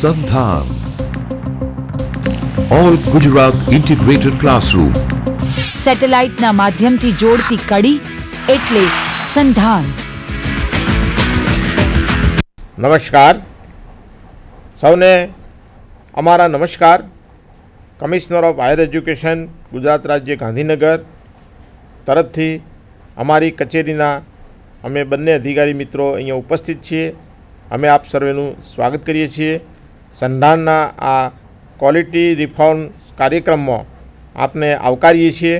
સંધાન all Gujarat integrated classroom સેટેલાઇટના માધ્યમથી જોડતી કડી એટલે સંધાન। નમસ્કાર સૌને અમારા નમસ્કાર। Commissioner of higher education Gujarat રાજ્ય ગાંધીનગર તરફથી અમારી કચેરીના અમે બંને અધિકારી મિત્રો અહીંયા ઉપસ્થિત છીએ। અમે આપ સર્વેનું સ્વાગત કરીએ છીએ। સંધાનના આ ક્વોલિટી રિફોર્મ કાર્યક્રમમાં આપને આવકારીએ છીએ।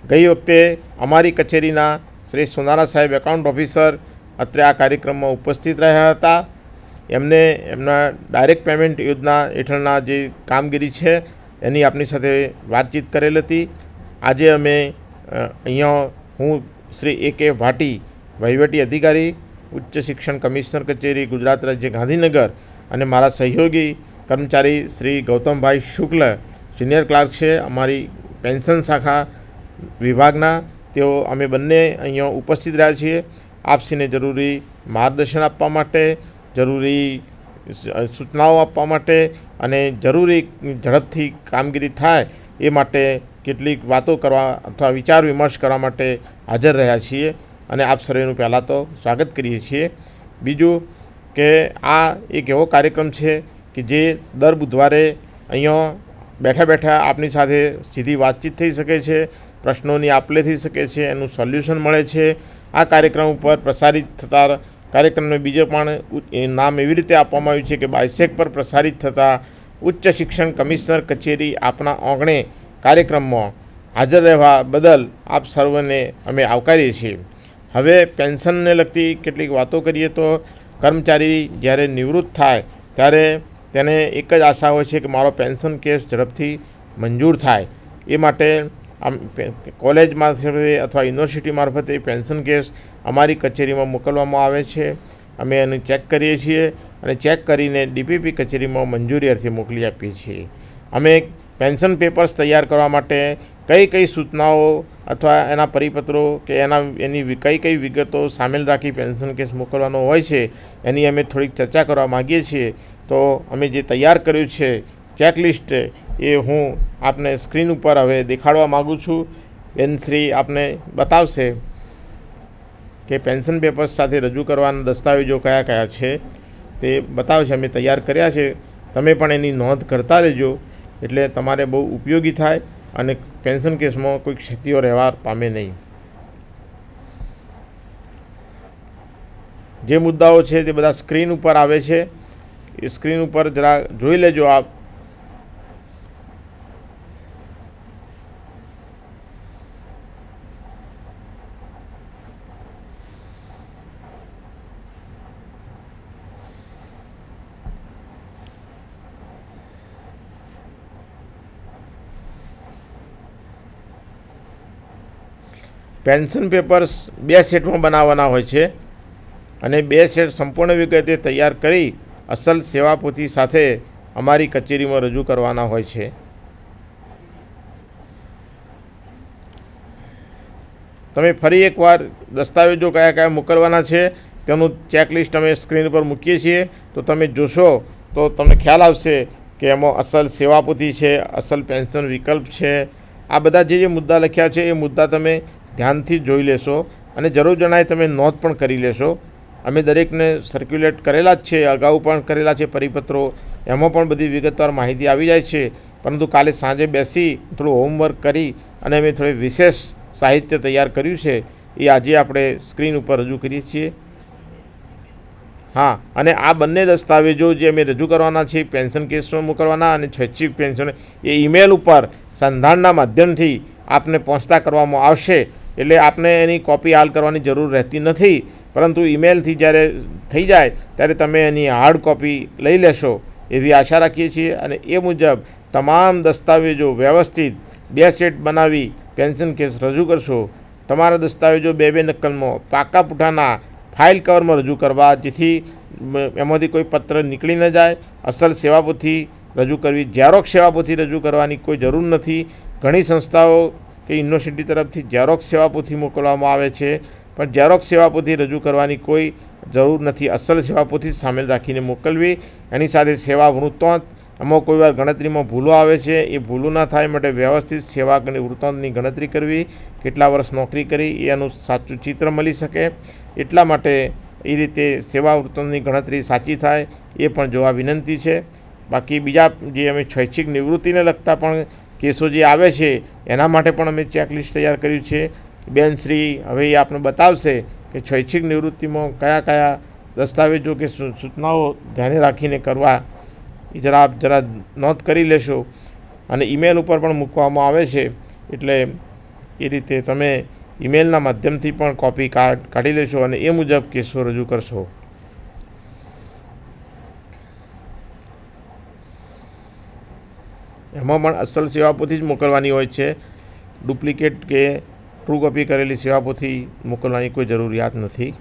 ગઈ વખતે અમારી કચેરીના શ્રી સોનારા સાહેબ એકાઉન્ટ ઓફિસર અત્રે આ કાર્યક્રમમાં ઉપસ્થિત રહ્યા હતા। એમને એમના ડાયરેક્ટ પેમેન્ટ યોજના હેઠળના જે કામગીરી છે એની આપની સાથે વાતચીત કરેલ હતી। આજે અમે અહીંયા હું શ્રી A.K. ભાટી વહીવટી अधिकारी उच्च शिक्षण कमिश्नर कचेरी गुजरात राज्य गांधीनगर અને મારા સહયોગી કર્મચારી શ્રી ગૌતમભાઈ શુક્લ સિનિયર ક્લાર્ક છે અમારી પેન્શન શાખા વિભાગના। તેઓ અમે બંને અહીંયા ઉપસ્થિત રહ્યા છીએ આપસીને જરૂરી માર્ગદર્શન આપવા માટે, જરૂરી સૂચનાઓ આપવા માટે અને જરૂરી ઝડપથી કામગીરી થાય એ માટે કેટલીક વાતો કરવા અથવા વિચાર વિમર્શ કરવા માટે હાજર રહ્યા છીએ અને આપ સર્વેનું પહેલાં તો સ્વાગત કરીએ છીએ। બીજું કે આ એક એવો કાર્યક્રમ છે કે જે દર બુધવારે અહીંયા બેઠા બેઠા આપની સાથે સીધી વાતચીત થઈ શકે છે, પ્રશ્નોની આપલે થઈ શકે છે, એનું સોલ્યુશન મળે છે। આ કાર્યક્રમ ઉપર પ્રસારિત થતા કાર્યક્રમને બીજે પણ નામ એવી રીતે આપવામાં આવ્યું છે કે બાયસેક પર પ્રસારિત થતા ઉચ્ચ શિક્ષણ કમિશનર કચેરી આપના આંગણે કાર્યક્રમમાં હાજર રહેવા બદલ આપ સર્વને અમે આવકારીએ છીએ। હવે પેન્શનને લગતી કેટલીક વાતો કરીએ તો કર્મચારી જ્યારે નિવૃત્ત થાય ત્યારે તેને એક જ આશા હોય છે કે મારો પેન્શન કેસ ઝડપથી મંજૂર થાય। એ માટે કોલેજ મારફતે અથવા યુનિવર્સિટી મારફતે પેન્શન કેસ અમારી કચેરીમાં મોકલવામાં આવે છે। અમે એને ચેક કરીએ છીએ અને ચેક કરીને DPP કચેરીમાં મંજૂરી અર્થે મોકલી આપીએ છીએ। અમે પેન્શન પેપર્સ તૈયાર કરવા માટે કઈ કઈ સૂચનાઓ અથવા એના પરિપત્રો કે એની કઈ કઈ વિગતો સામેલ રાખી પેન્શન કેસ મોકલવાનો હોય છે એની અમે થોડીક ચર્ચા કરવા માગીએ છીએ। તો અમે જે તૈયાર કર્યું છે ચેકલિસ્ટ એ હું આપને સ્ક્રીન ઉપર હવે દેખાડવા માગું છું। બેનશ્રી આપને બતાવશે કે પેન્શન પેપર્સ સાથે રજૂ કરવાના દસ્તાવેજો કયા કયા છે તે બતાવશે। અમે તૈયાર કર્યા છે, તમે પણ એની નોંધ કરતા રહેજો એટલે તમારે બહુ ઉપયોગી થાય અને પેન્શન કેસમાં કોઈ ક્ષતિઓ રહેવા પામે નહીં। જે મુદ્દાઓ છે તે બધા સ્ક્રીન ઉપર આવે છે, એ સ્ક્રીન ઉપર જરા જોઈ લેજો આપ। પેન્શન પેપર્સ બે સેટમાં બનાવવાના હોય છે અને બે સેટ સંપૂર્ણ વિગતે તૈયાર કરી અસલ સેવાપોથી સાથે અમારી કચેરીમાં રજૂ કરવાના હોય છે। તમે ફરી એકવાર દસ્તાવેજો કયા કયા મોકલવાના છે તેનું ચેકલિસ્ટ અમે સ્ક્રીન પર મૂકીએ છીએ તો તમે જોશો તો તમને ખ્યાલ આવશે કે એમાં અસલ સેવાપોથી છે, અસલ પેન્શન વિકલ્પ છે। આ બધા જે મુદ્દા લખ્યા છે એ મુદ્દા તમે ધ્યાનથી જોઈ લેશો અને જરૂર જણાય તમે નોંધ પણ કરી લેશો। અમે દરેકને સર્ક્યુલેટ કરેલા જ છે, અગાઉ પણ કરેલા છે પરિપત્રો, એમાં પણ બધી વિગતવાર માહિતી આવી જાય છે। પરંતુ કાલે સાંજે બેસી થોડું હોમવર્ક કરી અને અમે થોડી વિશેષ સાહિત્ય તૈયાર કર્યું છે એ આજે આપણે સ્ક્રીન ઉપર રજૂ કરીએ છીએ। હા, અને આ બંને દસ્તાવેજો જે અમે રજૂ કરવાના છે પેન્શન કેસમાં મોકલવાના અને સ્વૈચ્છિક પેન્શન એ ઈમેલ ઉપર સંધાનના માધ્યમથી આપને પહોંચતા કરવામાં આવશે। એટલે આપને એની કોપી હાલ કરવાની જરૂર રહેતી નથી, પરંતુ ઈમેલથી જ્યારે થઈ જાય ત્યારે તમે એની હાર્ડ કોપી લઈ લેશો એવી આશા રાખીએ છીએ અને એ મુજબ તમામ દસ્તાવેજો વ્યવસ્થિત બે સેટ બનાવી પેન્શન કેસ રજૂ કરશો। તમારા દસ્તાવેજો બે નકલમાં પાકા પુઠાના ફાઇલ કવરમાં રજૂ કરવા, જેથી એમાંથી કોઈ પત્ર નીકળી ન જાય। અસલ સેવાપોથી રજૂ કરવી, ઝેરોક્ષ સેવાપોથી રજૂ કરવાની કોઈ જરૂર નથી। ઘણી સંસ્થાઓ કે યુનિવર્સિટી તરફથી ઝેરોક્ષ સેવાપોથી મોકલવામાં આવે છે, પણ ઝેરોક્સ સેવાપોથી રજૂ કરવાની કોઈ જરૂર નથી. અસલ સેવાપોથી જ સામેલ રાખીને મોકલવી. એની સાથે સેવા વૃત્તાંત, આમાં કોઈ વાર ગણતરીમાં ભૂલો આવે છે, એ ભૂલો ના થાય માટે વ્યવસ્થિત સેવા અને વૃત્તાંતની ગણતરી કરવી. કેટલા વર્ષ નોકરી કરી એનું સાચું ચિત્ર મળી શકે, એટલા માટે એ રીતે સેવા વૃત્તાંતની ગણતરી સાચી થાય એ પણ જોવા વિનંતી છે. બાકી બીજા જે અમે સ્વૈચ્છિક નિવૃત્તિને લગતા પણ કેસો જે આવે છે એના માટે પણ અમે ચેકલિસ્ટ તૈયાર કર્યું છે. બેનશ્રી હવે એ આપને બતાવશે કે સ્વૈચ્છિક નિવૃત્તિમાં કયા કયા દસ્તાવેજો કે સૂચનાઓ ધ્યાને રાખીને કરવા, એ જરા નોંધ કરી લેશો. અને ઈમેલ ઉપર પણ મૂકવામાં આવે છે, એટલે એ રીતે તમે ઈમેલના માધ્યમથી પણ કોપી કાઢી લેશો અને એ મુજબ કેસો રજૂ કરશો. એમાં પણ અસલ સેવાપોથી જ મોકલવાની હોય છે. ડુપ્લિકેટ કે ટ્રુ કોપી કરેલી સેવાપોથી મોકલવાની કોઈ જરૂરિયાત નથી.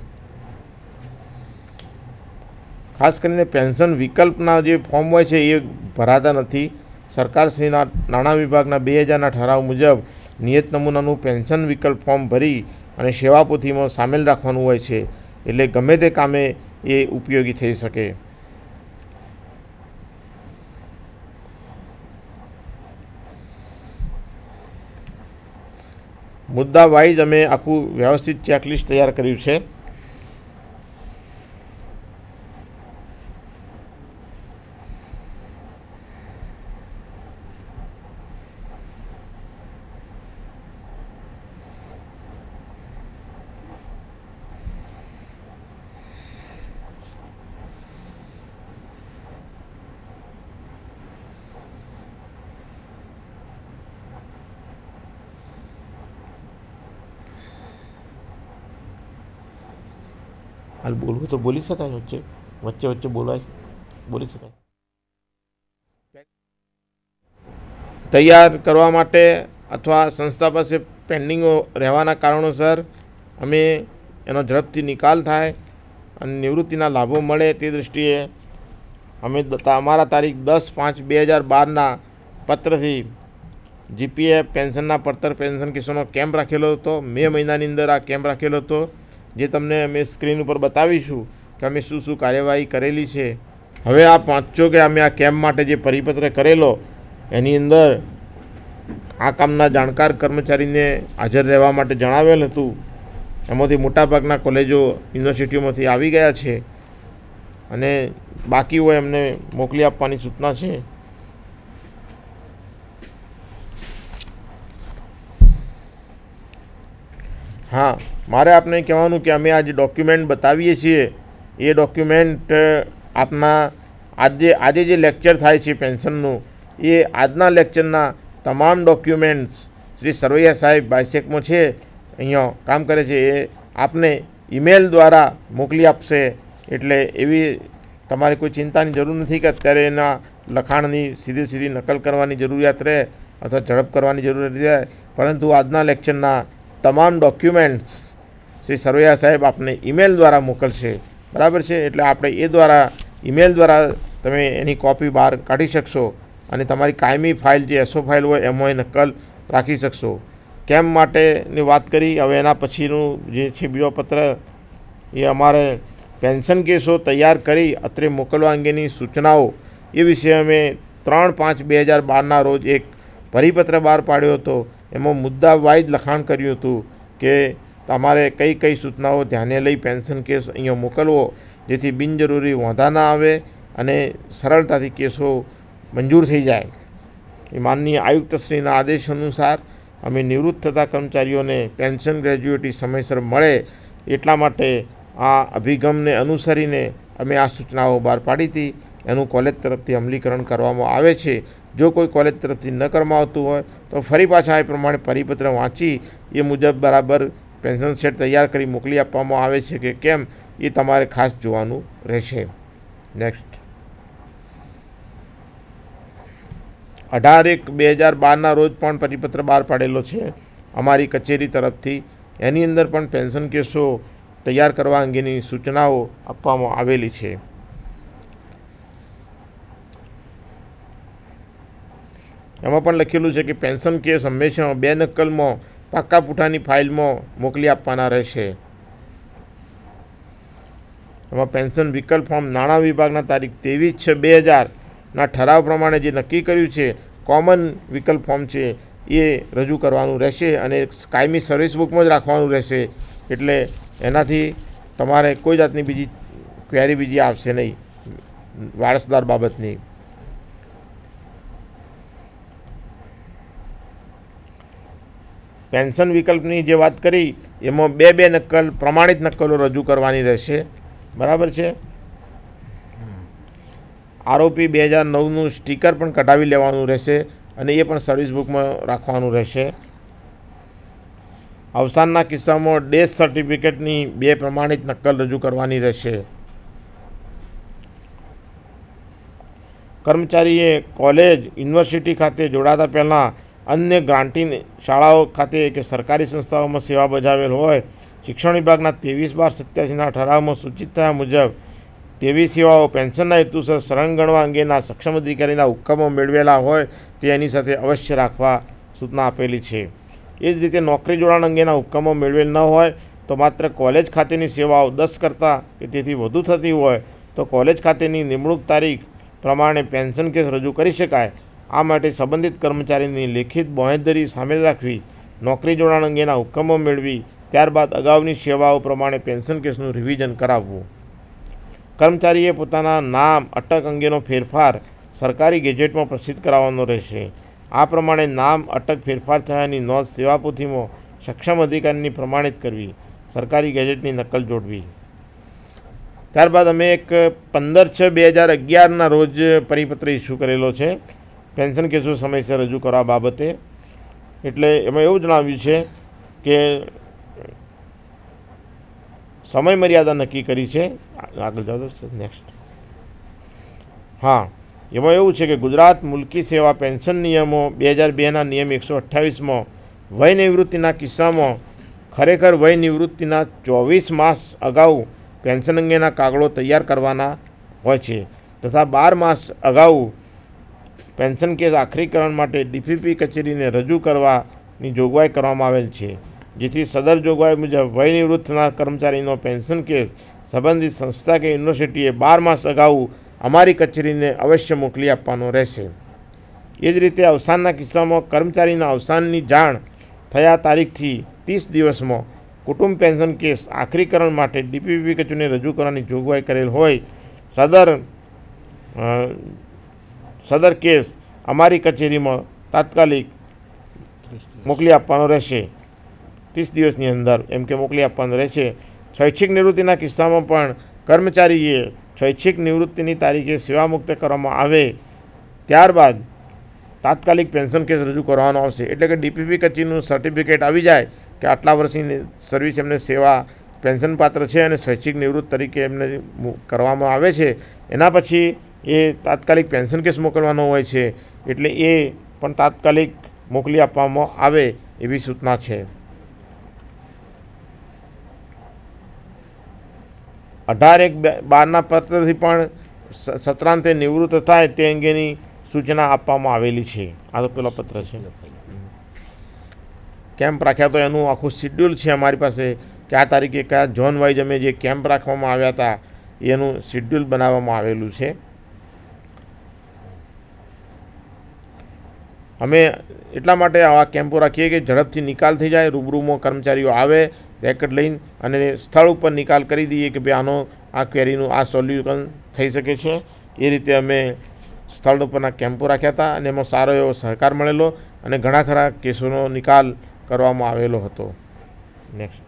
ખાસ કરીને પેન્શન વિકલ્પના જે ફોર્મ હોય છે એ ભરાતા નથી. સરકારશ્રીના નાણાં વિભાગના 2000ના ઠરાવ મુજબ નિયત નમૂનાનું પેન્શન વિકલ્પ ફોર્મ ભરી અને સેવાપોથીમાં સામેલ રાખવાનું હોય છે, એટલે ગમે તે કામે એ ઉપયોગી થઈ શકે. મુદ્દા વાઇઝ અમે આખું વ્યવસ્થિત ચેકલિસ્ટ તૈયાર કર્યું છે. હાલ બોલવું તો બોલી શકાય, વચ્ચે વચ્ચે બોલી શકાય. તૈયાર કરવા માટે અથવા સંસ્થા પાસે પેન્ડિંગો રહેવાના કારણોસર અમે એનો ઝડપથી નિકાલ થાય અને નિવૃત્તિના લાભો મળે તે દૃષ્ટિએ અમે અમારા તારીખ 10/5/2012ના પત્રથી જીપીએફ પેન્શનના પડતર પેન્શન કેસોનો કેમ્પ રાખેલો હતો. મે મહિનાની અંદર આ કેમ્પ રાખેલો હતો, જે તમને અમે સ્ક્રીન ઉપર બતાવીશું કે અમે શું શું કાર્યવાહી કરેલી છે. હવે આપ વાંચો કે અમે આ કેમ્પ માટે જે પરિપત્ર કરેલો એની અંદર આ કામના જાણકાર કર્મચારીને હાજર રહેવા માટે જણાવેલ હતું. એમાંથી મોટાભાગના કોલેજો યુનિવર્સિટીઓમાંથી આવી ગયા છે અને બાકી હોય એમને મોકલી આપવાની સૂચના છે. હા, મારે આપને કહેવાનું કે અમે આ જે ડોક્યુમેન્ટ બતાવીએ છીએ એ ડોક્યુમેન્ટ આપના આજે જે લેક્ચર થાય છે પેન્શનનું, એ આજના લેક્ચરના તમામ ડોક્યુમેન્ટ્સ શ્રી સરવૈયા સાહેબ બાયસેકમાં છે, અહીંયા કામ કરે છે, એ આપને ઈમેલ દ્વારા મોકલી આપશે. એટલે એવી તમારે કોઈ ચિંતાની જરૂર નથી કે અત્યારે એના લખાણની સીધી નકલ કરવાની જરૂરિયાત રહે અથવા ઝડપ કરવાની જરૂરિયાત રહે, પરંતુ આજના લેક્ચરના તમામ ડોક્યુમેન્ટ્સ શ્રી સરવૈયા સાહેબ આપને ઈમેલ દ્વારા મોકલશે. બરાબર છે? એટલે આપણે એ દ્વારા ઈમેલ દ્વારા તમે એની કોપી બહાર કાઢી શકશો અને તમારી કાયમી ફાઇલ જે એસઓ ફાઇલ હોય એમાં નકલ રાખી શકશો. કેમ્પ માટેની વાત કરી. હવે એના પછીનું જે છે બીજો પત્ર, એ અમારે પેન્શન કેસો તૈયાર કરી અત્રે મોકલવા અંગેની સૂચનાઓ એ વિશે અમે 3/5/2012ના રોજ એક પરિપત્ર બહાર પાડ્યો હતો. એમાં મુદ્દા વાઇઝ લખાણ કર્યું હતું કે તમારે કઈ કઈ સૂચનાઓ ધ્યાને લઈ પેન્શન કેસ અહીંયા મોકલવો, જેથી બિનજરૂરી વાંધા ના આવે અને સરળતાથી કેસો મંજૂર થઈ જાય. એ માનનીય આયુક્તશ્રીના આદેશ અનુસાર અમે નિવૃત્ત થતા કર્મચારીઓને પેન્શન ગ્રેજ્યુએટી સમયસર મળે એટલા માટે આ અભિગમને અનુસરીને અમે આ સૂચનાઓ બહાર પાડી હતી. એનું કોલેજ તરફથી અમલીકરણ કરવામાં આવે છે. જો કોઈ કોલેજ તરફથી ન કરવામાં આવતું હોય તો ફરી પાછા એ પ્રમાણે પરિપત્ર વાંચી એ મુજબ બરાબર પેન્શન સેટ તૈયાર કરી મોકલી આપવામાં આવે છે કે કેમ, એ તમારે ખાસ જોવાનું રહેશે. નેક્સ્ટ 18/1/2012ના રોજ પણ પરિપત્ર બહાર પાડેલો છે અમારી કચેરી તરફથી. એની અંદર પણ પેન્શન કેસો તૈયાર કરવા અંગેની સૂચનાઓ આપવામાં આવેલી છે. એમાં પણ લખેલું છે કે પેન્શન કેસ હંમેશા 2 નકલમાં પાક્કા પુઠાની ફાઇલમાં મોકલી આપવાના રહેશે. એમાં પેન્શન વિકલ્પ ફોર્મ નાણાં વિભાગના તારીખ 23/6/2000ના ઠરાવ પ્રમાણે જે નક્કી કર્યું છે કોમન વિકલ્પ ફોર્મ છે એ રજૂ કરવાનું રહેશે અને કાયમી સર્વિસ બુકમાં જ રાખવાનું રહેશે. એટલે એનાથી તમારે કોઈ જાતની બીજી ક્વેરી બીજી આવશે નહીં વારસદાર બાબતની. પેન્શન વિકલ્પની જે વાત કરી એમાં બે નકલ પ્રમાણિત નકલો રજૂ કરવાની રહેશે. બરાબર છે. આરોપી 2009નું સ્ટીકર પણ કઢાવી લેવાનું રહેશે અને એ પણ સર્વિસ બુકમાં રાખવાનું રહેશે. અવસાનના કિસ્સામાં ડેથ સર્ટિફિકેટની 2 પ્રમાણિત નકલ રજૂ કરવાની રહેશે. કર્મચારીએ કોલેજ યુનિવર્સિટી ખાતે જોડાતા પહેલાં અન્ય ગ્રાન્ટીંગ શાળાઓ ખાતે કે સરકારી સંસ્થાઓમાં સેવા બજાવેલ હોય શિક્ષણ વિભાગના 23/12/87ના ઠરાવમાં સૂચિત થયા મુજબ તેવી સેવાઓ પેન્શનના હેતુસર શરણ ગણવા અંગેના સક્ષમ અધિકારીના હુકમો મેળવેલા હોય તે એની સાથે અવશ્ય રાખવા સૂચના આપેલી છે. એ જ રીતે નોકરી જોડાણ અંગેના હુકમો મેળવેલ ન હોય તો માત્ર કોલેજ ખાતેની સેવાઓ 10 કરતાં કે તેથી વધુ થતી હોય તો કોલેજ ખાતેની નિમણૂક તારીખ પ્રમાણે પેન્શન કેસ રજૂ કરી શકાય. આ માટે સંબંધિત કર્મચારીની લેખિત બાંહેધરી સામેલ રાખવી, નોકરી જોડાણ અંગેના હુકમો મેળવી ત્યારબાદ અગાઉની સેવાઓ પ્રમાણે પેન્શન કેસનું રિવિઝન કરાવવું. કર્મચારીએ પોતાના નામ અટક અંગેનો ફેરફાર સરકારી ગેજેટમાં પ્રસિદ્ધ કરાવવાનો રહેશે. આ પ્રમાણે નામ અટક ફેરફાર થયાની નોંધ સેવાપોથીમાં સક્ષમ અધિકારીની પ્રમાણિત કરવી, સરકારી ગેજેટની નકલ જોડવી. ત્યારબાદ અમે એક 15/6/2011ના રોજ પરિપત્ર ઇસ્યુ કરેલો છે પેન્શન કેસો સમયસર રજૂ કરવા બાબતે. એટલે એમાં એવું જણાવ્યું છે કે સમય મર્યાદા નક્કી કરી છે. આગળ જાઓ નેક્સ્ટ. હા, એમાં એવું છે કે ગુજરાત મુલ્કી સેવા પેન્શન નિયમો 2002ના નિયમ 128માં વય નિવૃત્તિના કિસ્સામાં ખરેખર વય નિવૃત્તિના 24 માસ અગાઉ પેન્શન અંગેના કાગળો તૈયાર કરવાના હોય છે તથા 12 માસ અગાઉ પેન્શન કેસ આખરીકરણ માટે ડીપીપી કચેરીને રજૂ કરવાની જોગવાઈ કરવામાં આવેલ છે. જેથી સદર જોગવાઈ મુજબ વય નિવૃત્ત થનાર કર્મચારીનો પેન્શન કેસ સંબંધિત સંસ્થા કે યુનિવર્સિટીએ 12 માસ અગાઉ અમારી કચેરીને અવશ્ય મોકલી આપવાનો રહેશે. એ જ રીતે અવસાનના કિસ્સામાં કર્મચારીના અવસાનની જાણ થયા તારીખથી 30 દિવસમાં કુટુંબ પેન્શન કેસ આખરીકરણ માટે ડીપીપી કચેરીને રજૂ કરવાની જોગવાઈ કરેલ હોય સદર કેસ અમારી કચેરીમાં તાત્કાલિક મોકલી આપવાનો રહેશે. 30 દિવસની અંદર એમ કે મોકલી આપવાનો રહેશે. સ્વૈચ્છિક નિવૃત્તિના કિસ્સામાં પણ કર્મચારીએ સ્વૈચ્છિક નિવૃત્તિની તારીખે સેવા મુક્ત કરવામાં આવે ત્યારબાદ તાત્કાલિક પેન્શન કેસ રજૂ કરવાનો આવશે. એટલે કે ડીપીપી કચેરીનું સર્ટિફિકેટ આવી જાય કે આટલા વર્ષની સર્વિસ એમને સેવા પેન્શન પાત્ર છે અને સ્વૈચ્છિક નિવૃત્ત તરીકે એમને કરવામાં આવે છે. એના પછી એ તાત્કાલિક પેન્શન કેસ મોકલવાનો હોય છે. એટલે એ પણ તાત્કાલિક મોકલી આપવામાં આવે એવી સૂચના છે. 18/1/12ના પત્રથી પણ સત્રાંતે નિવૃત્ત થાય તે અંગેની સૂચના આપવામાં આવેલી છે. આ તો પેલો પત્ર છે. કેમ્પ રાખ્યા તો એનું આખું શિડ્યુલ છે અમારી પાસે કે આ તારીખે કયા ઝોન વાઇઝ અમે જે કેમ્પ રાખવામાં આવ્યા હતા એનું શિડ્યુલ બનાવવામાં આવેલું છે. અમે એટલા માટે આવા કેમ્પો રાખીએ કે ઝડપથી નિકાલ થઈ જાય, રૂબરૂમાં કર્મચારીઓ આવે રેકર્ડ લઈને અને સ્થળ ઉપર નિકાલ કરી દઈએ કે ભાઈ આનો આ ક્વેરીનું આ સોલ્યુશન થઈ શકે છે. એ રીતે અમે સ્થળ ઉપરના કેમ્પો રાખ્યા હતા અને એમાં સારો એવો સહકાર મળેલો અને ઘણા ખરા કેસોનો નિકાલ કરવામાં આવેલો હતો. નેક્સ્ટ.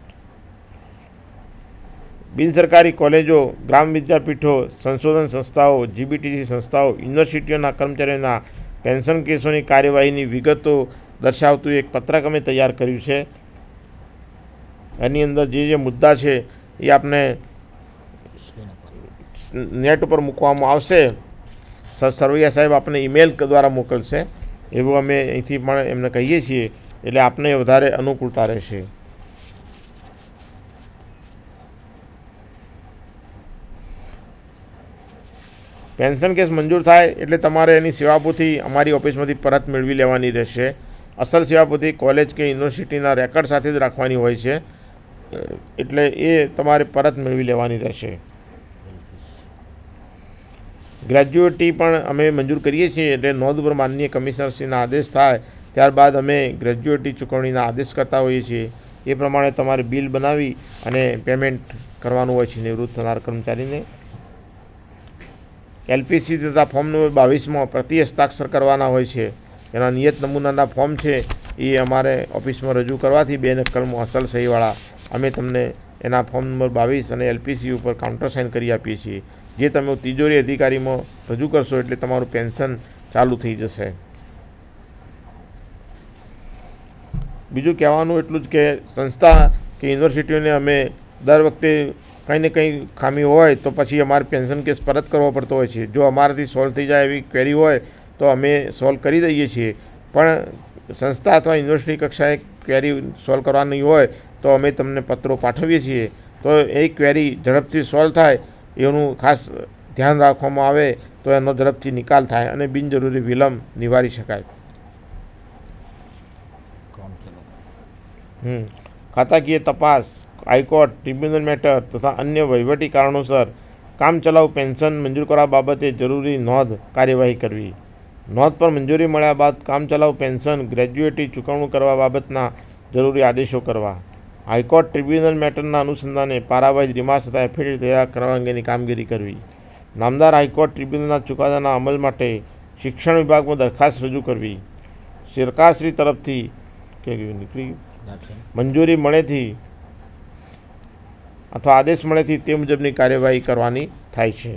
બિનસરકારી કોલેજો, ગ્રામ વિદ્યાપીઠો, સંશોધન સંસ્થાઓ, જીબીટીસી સંસ્થાઓ, યુનિવર્સિટીઓના કર્મચારીઓના પેન્શન કેસોની કાર્યવાહીની વિગતો દર્શાવતું એક પત્રક અમે તૈયાર કર્યું છે. એની અંદર જે મુદ્દા છે એ આપણે નેટ ઉપર મૂકવામાં આવશે. સરવૈયા સાહેબ આપણે ઈમેલ દ્વારા મોકલશે એવું અમે અહીંથી પણ એમને કહીએ છીએ. એટલે આપને વધારે અનુકૂળતા રહેશે. પેન્શન કેસ મંજૂર થાય એટલે તમારે એની સેવાપોથી અમારી ઓફિસમાંથી પરત મેળવી લેવાની રહેશે. અસલ સેવાપોથી કોલેજ કે યુનિવર્સિટીના રેકર્ડ સાથે જ રાખવાની હોય છે. એટલે એ તમારે પરત મેળવી લેવાની રહેશે. ગ્રેજ્યુએટી પણ અમે મંજૂર કરીએ છીએ, એટલે નોંધ પર માનનીય કમિશનરશ્રીના આદેશ થાય ત્યારબાદ અમે ગ્રેજ્યુએટી ચૂકવણીના આદેશ કરતા હોઈએ છીએ. એ પ્રમાણે તમારે બિલ બનાવી અને પેમેન્ટ કરવાનું હોય છે નિવૃત્ત થનાર કર્મચારીને. LPC તથા ફોર્મ નંબર 22માં પ્રતિ હસ્તાક્ષર કરવાના હોય છે. એના નિયત નમૂનાના ફોર્મ છે એ અમારે ઓફિસમાં રજૂ કરવાથી 2 નકલમાં અસલ સહીવાળા અમે તમને એના ફોર્મ નંબર 22 અને LPC ઉપર કાઉન્ટર સાઇન કરી આપીએ છીએ. જે તમે તિજોરી અધિકારીમાં રજૂ કરશો એટલે તમારું પેન્શન ચાલુ થઈ જશે. બીજું કહેવાનું એટલું જ કે સંસ્થા કે યુનિવર્સિટીઓને અમે દર વખતે કંઈ ને કંઈ ખામી હોય તો પછી અમારે પેન્શન કેસ પરત કરવો પડતો હોય છે. જો અમારાથી સોલ્વ થઈ જાય એવી ક્વેરી હોય તો અમે સોલ્વ કરી દઈએ છીએ, પણ સંસ્થા અથવા યુનિવર્સિટી કક્ષાએ ક્વેરી સોલ્વ કરવાની હોય તો અમે તમને પત્રો પાઠવીએ છીએ. તો એ ક્વેરી ઝડપથી સોલ્વ થાય એનું ખાસ ધ્યાન રાખવામાં આવે તો એનો ઝડપથી નિકાલ થાય અને બિનજરૂરી વિલંબ નિવારી શકાય. ખાતાકીય તપાસ, હાઈકોર્ટ, ટ્રિબ્યુનલ મેટર તથા અન્ય વહીવટી કારણોસર કામચલાઉ પેન્શન મંજૂર કરવા બાબતે જરૂરી નોંધ કાર્યવાહી કરવી. નોંધ પર મંજૂરી મળ્યા બાદ કામચલાઉ પેન્શન ગ્રેજ્યુએટી ચૂકવણું કરવા બાબતના જરૂરી આદેશો કરવા. હાઈકોર્ટ ટ્રિબ્યુનલ મેટરના અનુસંધાને પારાવાઇઝ રિમાર્ક તથા એફિડેવિટ તૈયાર કરવા અંગેની કામગીરી કરવી. નામદાર હાઈકોર્ટ ટ્રિબ્યુનલના ચુકાદાના અમલ માટે શિક્ષણ વિભાગમાં દરખાસ્ત રજૂ કરવી. સરકારશ્રી તરફથી મંજૂરી મળેથી અથવા આદેશ મળેથી તે મુજબની કાર્યવાહી કરવાની થાય છે.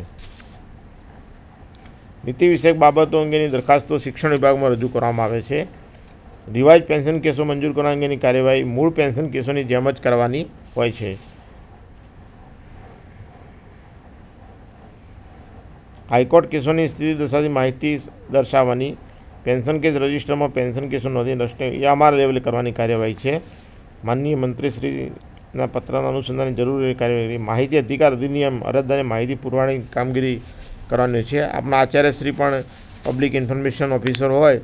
નીતિ વિષયક બાબતો અંગેની દરખાસ્તો શિક્ષણ વિભાગમાં રજૂ કરવામાં આવે છે. રિવાઇઝ પેન્શન કેસો મંજૂર કરવા અંગેની કાર્યવાહી મૂળ પેન્શન કેસોની જેમ જ કરવાની હોય છે. હાઈકોર્ટ કેસોની સ્થિતિ દર્શાવતી માહિતી દર્શાવવાની. પેન્શન કેસ રજિસ્ટરમાં પેન્શન કેસો નોંધી દૃષ્ટિ એ અમારા લેવલે કરવાની કાર્યવાહી છે. માનનીય મંત્રીશ્રીના પત્રના અનુસંધાને જરૂરી કાર્યવાહી. માહિતી અધિકાર અધિનિયમ અરજદારને માહિતી પુરવાની કામગીરી કરવાની છે. આપણા આચાર્યશ્રી પણ પબ્લિક ઇન્ફોર્મેશન ઓફિસર હોય